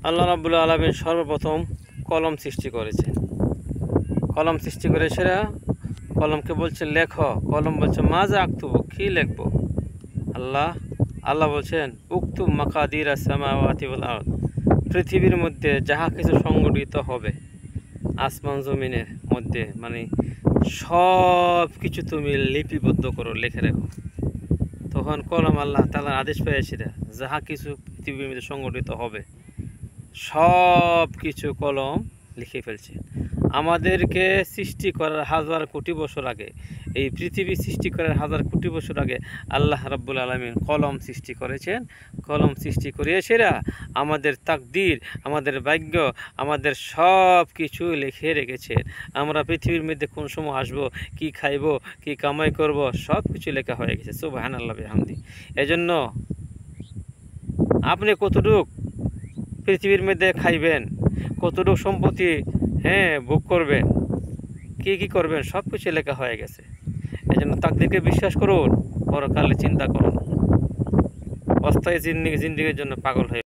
আল্লাহ রাব্বুল আলামিন সর্বপ্রথম কলম সৃষ্টি করেছেন। কলম সৃষ্টি করে সেরা কলমকে বলছে লেখ, কলম বলছে মাজা আক্তুব, কী লিখবো। আল্লাহ আল্লাহ বলছেন উক্তুব মাকাদির আস-সামাওয়াতি ওয়াল আরদ, পৃথিবীর মধ্যে যাহা কিছু সংগঠিত হবে আসমান জমিনের মধ্যে, মানে সব কিছু তুমি লিপিবদ্ধ করো, লিখে রাখো। তখন কলম আল্লাহ তাআলার আদেশ পেয়েছিল যাহা কিছু পৃথিবীর মধ্যে সংগঠিত হবে সব কিছু কলম লিখে ফেলছে। আমাদেরকে সৃষ্টি করার হাজার কোটি বছর আগে, এই পৃথিবী সৃষ্টি করার হাজার কোটি বছর আগে আল্লাহ রাব্বুল আলামিন কলম সৃষ্টি করেছেন। কলম সৃষ্টি করিয়ে সেরা আমাদের তাকদীর, আমাদের ভাগ্য, আমাদের সব কিছু লিখে রেখেছেন। আমরা পৃথিবীর মধ্যে কোন সময় আসবো, কি খাইব, কি কামাই করব, সব কিছু লেখা হয়ে গেছে। সুবহানাল্লাহ বিহামদি। এজন্য আপনি কতটুক পৃথিবীর মধ্যে খাইবেন, কতটুকু সম্পত্তি ভোগ করবেন, কি করবেন, সব কিছু লেখা হয়ে গেছে। এই জন্য তাকদীরকে বিশ্বাস করুন, পরকালে চিন্তা করুন। অস্থায়ী জিন্দিগির জন্য পাগল হয়ে